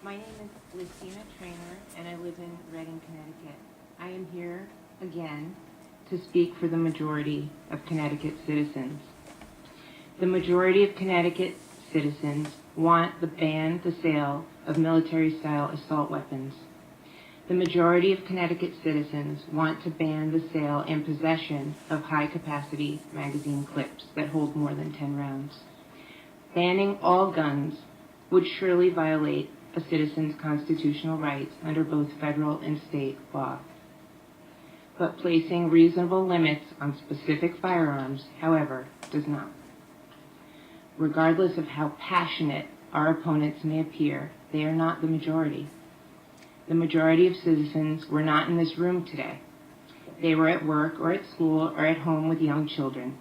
My name is Lestina Trainor, and I live in Reading, Connecticut. I am here again to speak for the majority of Connecticut citizens. The majority of Connecticut citizens want to ban the sale of military-style assault weapons. The majority of Connecticut citizens want to ban the sale and possession of high-capacity magazine clips that hold more than 10 rounds. Banning all guns would surely violate a citizen's constitutional rights under both federal and state law. But placing reasonable limits on specific firearms, however, does not. Regardless of how passionate our opponents may appear, they are not the majority. The majority of citizens were not in this room today. They were at work or at school or at home with young children.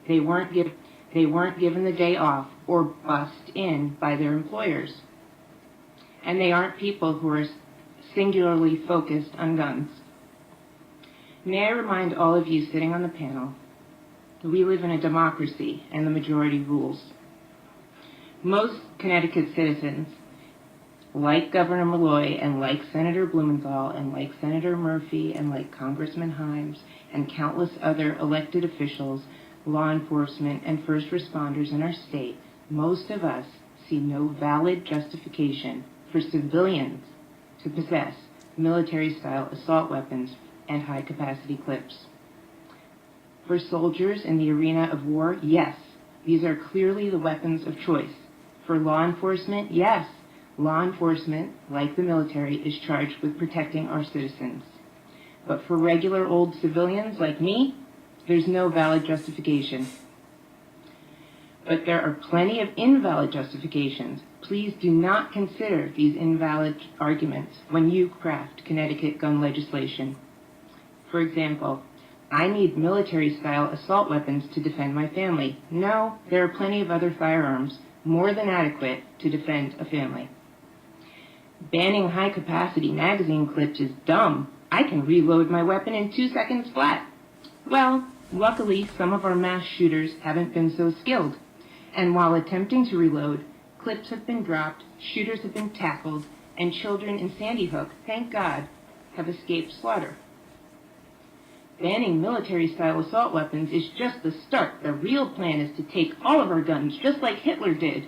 They weren't given the day off or bussed in by their employers. And they aren't people who are singularly focused on guns. May I remind all of you sitting on the panel that we live in a democracy and the majority rules. Most Connecticut citizens, like Governor Malloy and like Senator Blumenthal and like Senator Murphy and like Congressman Himes and countless other elected officials, law enforcement, and first responders in our state, most of us see no valid justification for civilians to possess military-style assault weapons and high-capacity clips. For soldiers in the arena of war, yes, these are clearly the weapons of choice. For law enforcement, yes, law enforcement, like the military, is charged with protecting our citizens. But for regular old civilians like me, there's no valid justification. But there are plenty of invalid justifications. Please do not consider these invalid arguments when you craft Connecticut gun legislation. For example, I need military-style assault weapons to defend my family. No, there are plenty of other firearms more than adequate to defend a family. Banning high-capacity magazine clips is dumb. I can reload my weapon in 2 seconds flat. Well, luckily, some of our mass shooters haven't been so skilled. And while attempting to reload, clips have been dropped, shooters have been tackled, and children in Sandy Hook, thank God, have escaped slaughter. Banning military-style assault weapons is just the start. The real plan is to take all of our guns, just like Hitler did.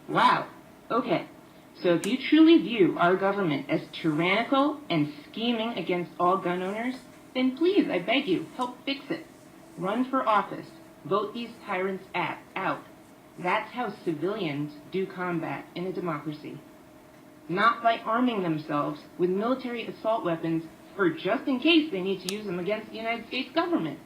Wow. Okay. So if you truly view our government as tyrannical and scheming against all gun owners, then please, I beg you, help fix it. Run for office. Vote these tyrants out. That's how civilians do combat in a democracy. Not by arming themselves with military assault weapons for just in case they need to use them against the United States government.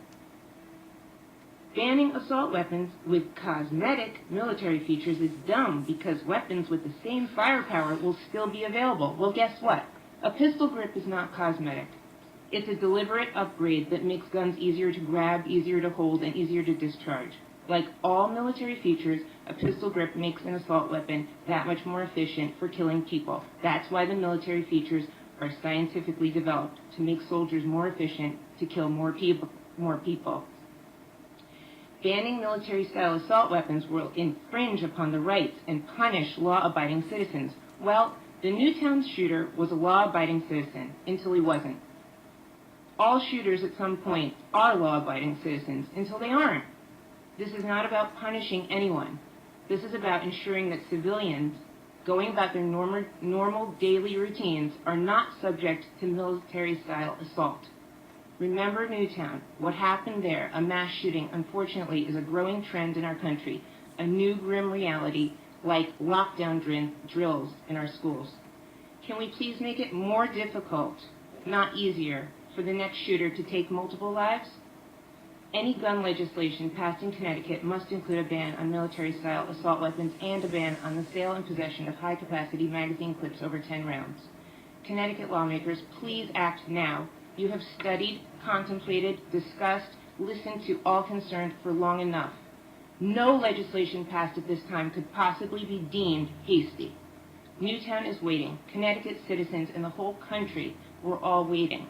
Banning assault weapons with cosmetic military features is dumb because weapons with the same firepower will still be available. Well, guess what? A pistol grip is not cosmetic. It's a deliberate upgrade that makes guns easier to grab, easier to hold, and easier to discharge. Like all military features, a pistol grip makes an assault weapon that much more efficient for killing people. That's why the military features are scientifically developed, to make soldiers more efficient, to kill more people. Banning military-style assault weapons will infringe upon the rights and punish law-abiding citizens. Well, the Newtown shooter was a law-abiding citizen until he wasn't. All shooters at some point are law-abiding citizens until they aren't. This is not about punishing anyone. This is about ensuring that civilians going about their normal daily routines are not subject to military-style assault. Remember Newtown. What happened there, a mass shooting, unfortunately, is a growing trend in our country, a new grim reality like lockdown drills in our schools. Can we please make it more difficult, not easier, for the next shooter to take multiple lives? Any gun legislation passed in Connecticut must include a ban on military-style assault weapons and a ban on the sale and possession of high-capacity magazine clips over 10 rounds. Connecticut lawmakers, please act now. You have studied, contemplated, discussed, listened to all concerned for long enough. No legislation passed at this time could possibly be deemed hasty. Newtown is waiting. Connecticut citizens and the whole country were all waiting.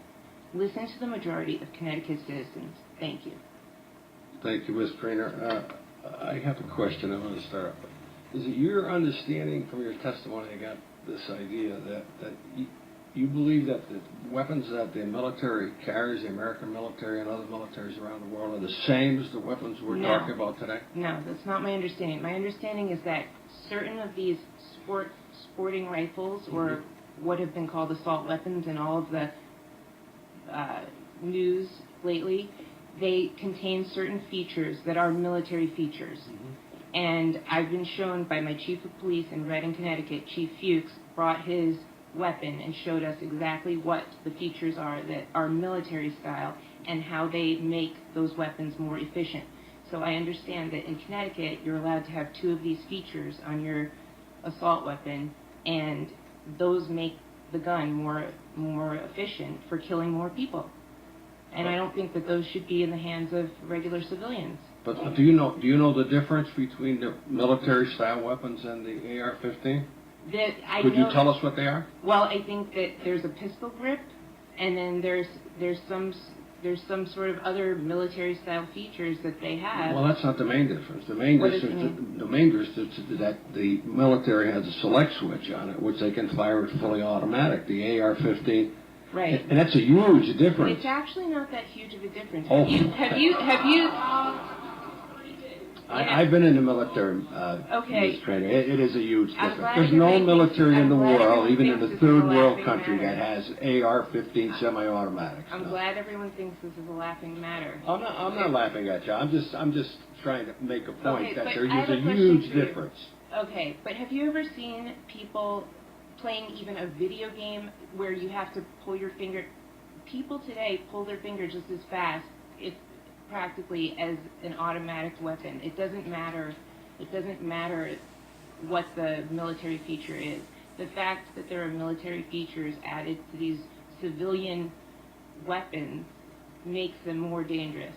Listen to the majority of Connecticut citizens. Thank you. Thank you, Ms. Trainor. I have a question I want to start off with. Is it your understanding from your testimony I got this idea that you believe that the weapons that the military carries, the American military and other militaries around the world, are the same as the weapons we're talking about today? No, that's not my understanding. My understanding is that certain of these sporting rifles, or what have been called assault weapons in all of the news lately, they contain certain features that are military features. And I've been shown by my chief of police in Redding, Connecticut, Chief Fuchs, brought his weapon and showed us exactly what the features are that are military style and how they make those weapons more efficient. So I understand that in Connecticut, you're allowed to have 2 of these features on your assault weapon, and those make the gun more efficient for killing more people. And I don't think that those should be in the hands of regular civilians. But do you know the difference between the military style weapons and the AR-15? Could you tell us what they are? Well, I think that there's a pistol grip, and then there's some sort of other military style features that they have. Well, that's not the main difference. The main difference is that the military has a select switch on it, which they can fire with fully automatic. The AR-15, right? And that's a huge difference. It's actually not that huge of a difference. Oh. Have you? I've been in the military, okay. Ms. Trainor. It is a huge difference. There's no no military in the world, even in the third world country, that has AR-15 semi-automatics. I'm glad everyone thinks this is a laughing matter. I'm not laughing at you. I'm just trying to make a point that there is a huge difference. Okay, but have you ever seen people playing even a video game where you have to pull your finger? People today pull their finger just as fast, if practically, as an automatic weapon. It doesn't matter what the military feature is. The fact that there are military features added to these civilian weapons makes them more dangerous,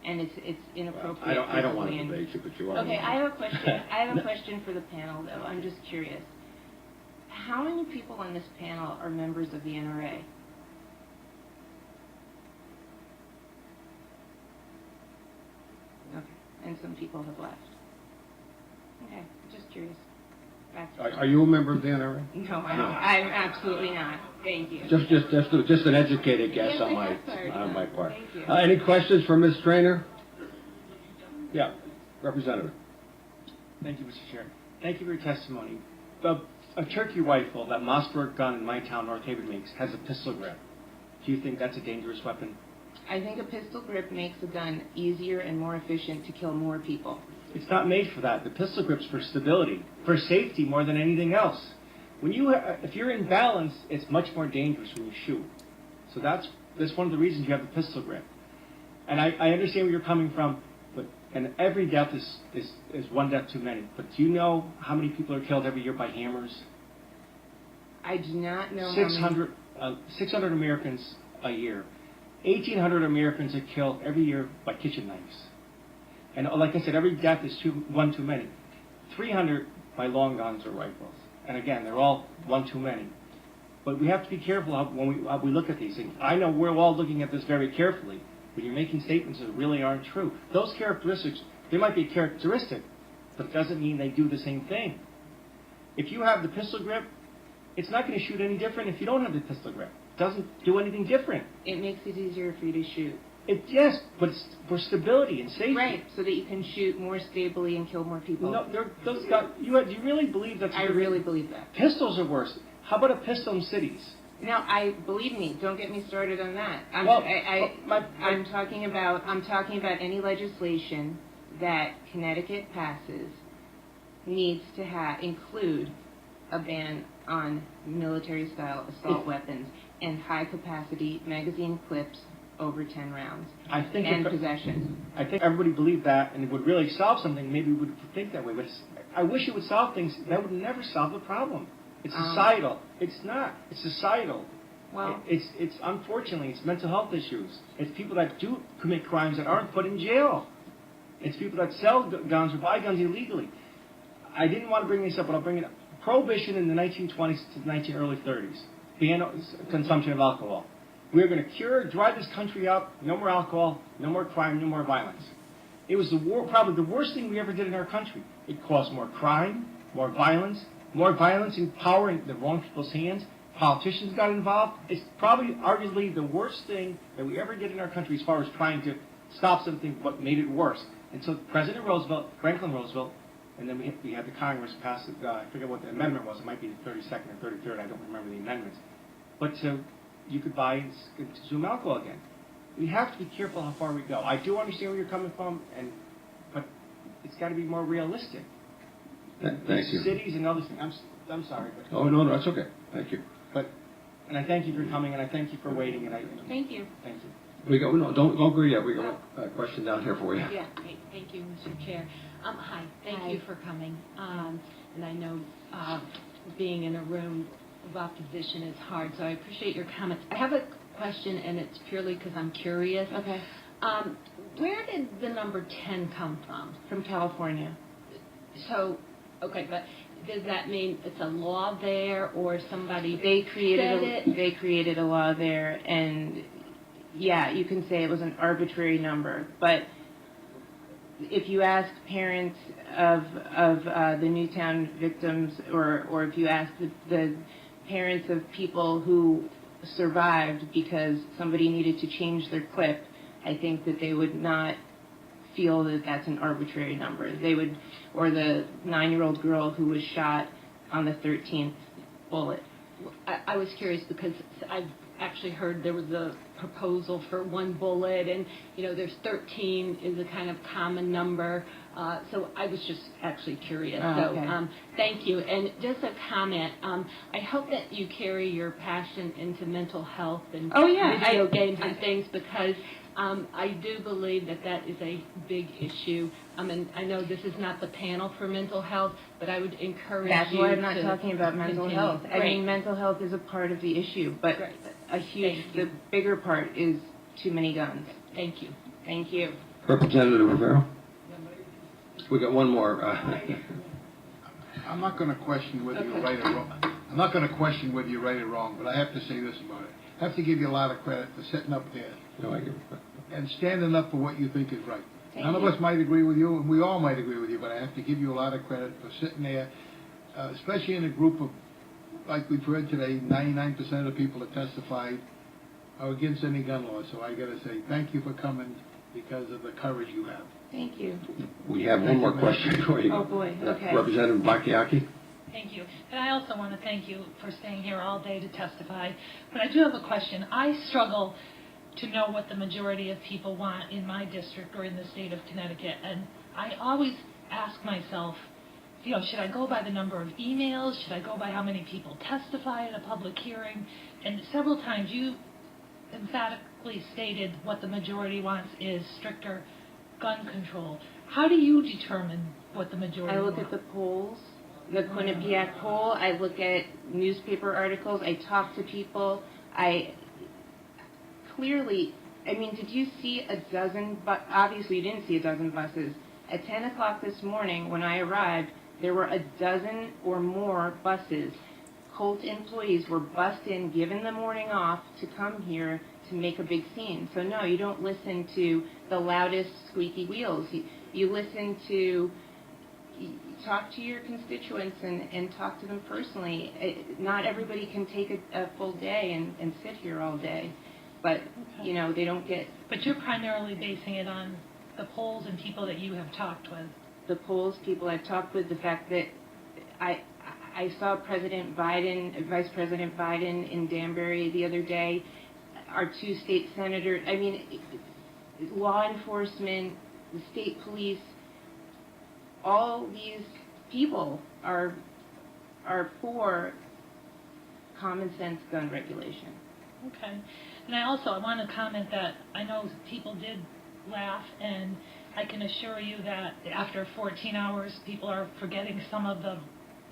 and it's inappropriate. I don't want to debate you, but you are. Okay, I have a question. I have a question for the panel, though. I'm just curious. How many people on this panel are members of the NRA? Okay, and some people have left. Okay, just curious. Are you a member of the NRA? No, I'm absolutely not. Thank you. Just an educated guess Yes, on on my part. Thank you. Any questions for Ms. Trainor? Yeah, Representative. Thank you, Mr. Chair. Thank you for your testimony. A turkey rifle that Mossberg gun in my town, North Haven, makes has a pistol grip. Do you think that's a dangerous weapon? I think a pistol grip makes a gun easier and more efficient to kill more people. It's not made for that. The pistol grip's for stability, for safety more than anything else. When if you're in balance, it's much more dangerous when you shoot. So that's one of the reasons you have the pistol grip. And I understand where you're coming from, and every death is one death too many. But do you know how many people are killed every year by hammers? I do not know. 600 Americans a year. 1,800 Americans are killed every year by kitchen knives. And like I said, every death is one too many. 300 by long guns or rifles. And again, they're all one too many. But we have to be careful when we look at these things. I know we're all looking at this very carefully, but you're making statements that really aren't true. Those characteristics, they might be characteristic, but it doesn't mean they do the same thing. If you have the pistol grip, it's not going to shoot any different if you don't have the pistol grip. It doesn't do anything different. It makes it easier for you to shoot. Yes, but it's for stability and safety. Right, so that you can shoot more stably and kill more people. No, do you really believe that? I really believe that. Pistols are worse. How about a pistol in cities? Now, believe me, don't get me started on that. I'm talking about any legislation that Connecticut passes needs to include a ban on military-style assault weapons and high-capacity magazine clips over 10 rounds and possession. I think everybody believed that, and it would really solve something. Maybe we would think that way, but I wish it would solve things. That would never solve the problem. It's societal. It's not. It's societal. Well, it's unfortunately, it's mental health issues. It's people that do commit crimes that aren't put in jail. It's people that sell guns or buy guns illegally. I didn't want to bring this up, but I'll bring it up. Prohibition in the 1920s to the early 30s. Ban consumption of alcohol. We're going to drive this country up. No more alcohol, no more crime, no more violence. It was probably the worst thing we ever did in our country. It caused more crime, more violence, more violence in power in the wrong people's hands. Politicians got involved. It's probably arguably the worst thing that we ever did in our country as far as trying to stop something, what made it worse. And so President Roosevelt, Franklin Roosevelt, and then we had the Congress pass it, I forget what the amendment was. It might be the 32nd or 33rd. I don't remember the amendments. But you could buy and consume alcohol again. We have to be careful how far we go. I do understand where you're coming from, but it's got to be more realistic. Thank you. Cities and other things. I'm sorry. But, Oh, no, that's okay. Thank you. And I thank you for coming, and I thank you for waiting. And Thank you. Thank you. We go. No, don't go yet. We got a question down here for you. Yeah, thank you, Mr. Chair. Hi, thank you for coming. And I know being in a room of opposition is hard, so I appreciate your comments. I have a question, and it's purely because I'm curious. Okay. Where did the number 10 come from? From California. So, okay, but does that mean it's a law there, or somebody They said created a law there, and yeah, you can say it was an arbitrary number, but if you ask parents of the Newtown victims, or if you ask the parents of people who survived because somebody needed to change their clip, I think that they would not feel that that's an arbitrary number. They would, or the 9-year-old girl who was shot on the 13th bullet. I was curious because I've actually heard there was a proposal for 1 bullet, and there's 13 is a kind of common number. So I was just actually curious. Okay. So thank you. And just a comment. I hope that you carry your passion into mental health and video games and things, because I do believe that is a big issue. And I know this is not the panel for mental health, but I would encourage That's you why I'm not to talking about mental continue. health. I Great. mean, mental health is a part of the issue, but the bigger part is too many guns. Thank you. Thank you. Representative Rivera. We got one more. I'm not going to question whether you're right or wrong. I'm not going to question whether you're right or wrong, but I have to say this about it. I have to give you a lot of credit for sitting up there No, I give it back. and standing up for what you think is right. None of you. us might agree with you, and we all might agree with you, but I have to give you a lot of credit for sitting there, especially in a group of, like we've heard today, 99% of the people that testified are against any gun laws. So I got to say thank you for coming because of the courage you have. Thank you. We have one more question for you. Oh, boy. Okay. Representative Bakiaki. Thank you. And I also want to thank you for staying here all day to testify. But I do have a question. I struggle to know what the majority of people want in my district or in the state of Connecticut. And I always ask myself, should I go by the number of emails? Should I go by how many people testify at a public hearing? And several times you emphatically stated what the majority wants is stricter gun control. How do you determine what the majority wants? I look at the polls, the Quinnipiac poll. I look at newspaper articles. I talk to people. Did you see a dozen, obviously you didn't see a dozen buses. At 10 o'clock this morning when I arrived, there were a dozen or more buses. Colt employees were bussed in, given the morning off to come here to make a big scene. So no, you don't listen to the loudest squeaky wheels. You talk to your constituents and talk to them personally. Not everybody can take a full day and sit here all day, but they don't get. But you're primarily basing it on the polls and people that you have talked with. The polls, people I've talked with, the fact that I saw Vice President Biden in Danbury the other day, our 2 state senators, law enforcement, the state police, all these people are for common sense gun regulation. Okay. And I want to comment that I know people did laugh, and I can assure you that after 14 hours, people are forgetting some of the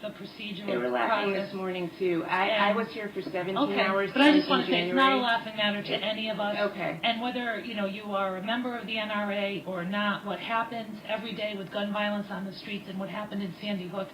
procedural They were laughing process. this morning, too. I was here for 17 hours. But I just want to say January. it's not a laughing matter to any of us. Okay. And whether, you are a member of the NRA or not, what happens every day with gun violence on the streets and what happened in Sandy Hook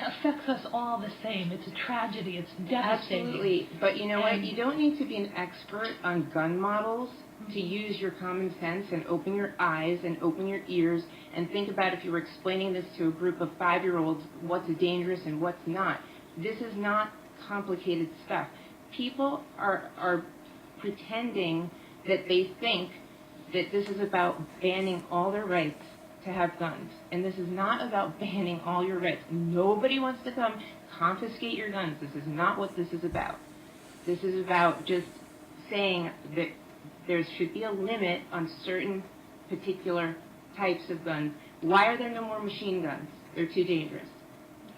affects us all the same. It's a tragedy. It's devastating. Absolutely. But you know what? You don't need to be an expert on gun models to use your common sense and open your eyes and open your ears and think about if you were explaining this to a group of 5-year-olds, what's dangerous and what's not. This is not complicated stuff. People are pretending that they think that this is about banning all their rights to have guns. And this is not about banning all your rights. Nobody wants to come confiscate your guns. This is not what this is about. This is about just saying that there should be a limit on certain particular types of guns. Why are there no more machine guns? They're too dangerous.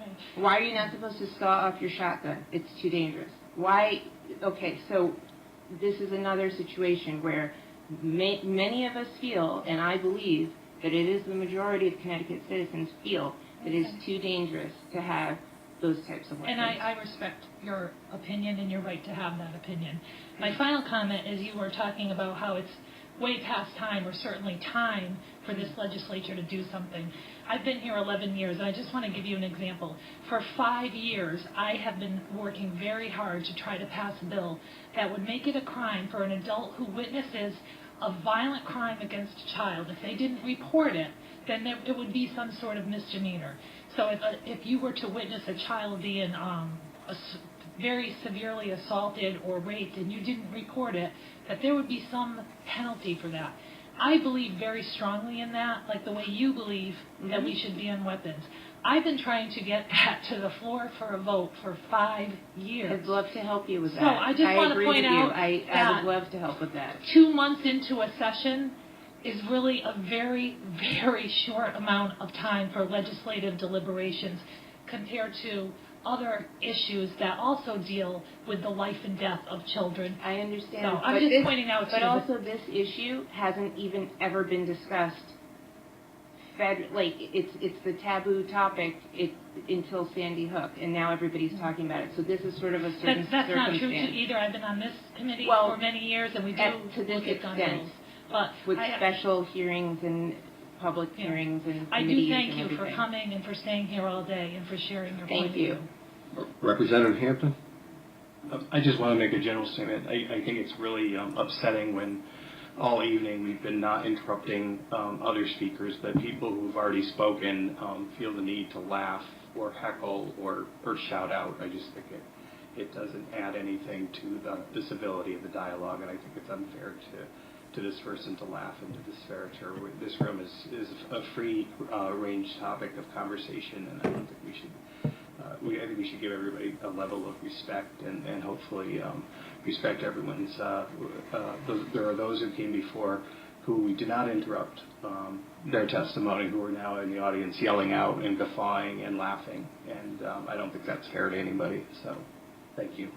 Okay. Why are you not supposed to saw off your shotgun? It's too dangerous. Why? Okay, so this is another situation where many of us feel, and I believe that it is the majority of Connecticut citizens feel, that it is too dangerous to have those types of weapons. And I respect your opinion and your right to have that opinion. My final comment is you were talking about how it's way past time, or certainly time, for this legislature to do something. I've been here 11 years, and I just want to give you an example. For 5 years, I have been working very hard to try to pass a bill that would make it a crime for an adult who witnesses a violent crime against a child. If they didn't report it, then it would be some sort of misdemeanor. So if you were to witness a child being very severely assaulted or raped and you didn't report it, that there would be some penalty for that. I believe very strongly in that, like the way you believe that we should be on weapons. I've been trying to get that to the floor for a vote for 5 years. I'd love to help you with that. So I just want to point out I would love to help with that. 2 months into a session is really a very, very short amount of time for legislative deliberations compared to other issues that also deal with the life and death of children. I understand. So I'm just pointing out to you. But also this issue hasn't even ever been discussed. It's the taboo topic until Sandy Hook, and now everybody's talking about it. So this is sort of a certain That's not circumstance. true either. I've been on this committee for many years, and we do to this look at gun extent, bills. But with special hearings and public hearings and I committees do thank and you everything. for coming and for staying here all day and for sharing your point Thank of you. view. Representative Hampton? I just want to make a general statement. I think it's really upsetting when all evening we've been not interrupting other speakers, but people who've already spoken feel the need to laugh or heckle or shout out. I just think it doesn't add anything to the civility of the dialogue, and I think it's unfair to this person to laugh and to disparage her. This room is a free range topic of conversation, and I don't think we should. I think we should give everybody a level of respect and hopefully respect everyone's. There are those who came before who we did not interrupt their testimony, who are now in the audience yelling out and guffawing and laughing, and I don't think that's fair to anybody. So, thank you.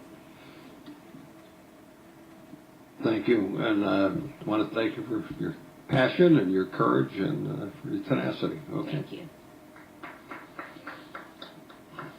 Thank you, and I want to thank you for your passion and your courage and for your tenacity. Okay. Thank you.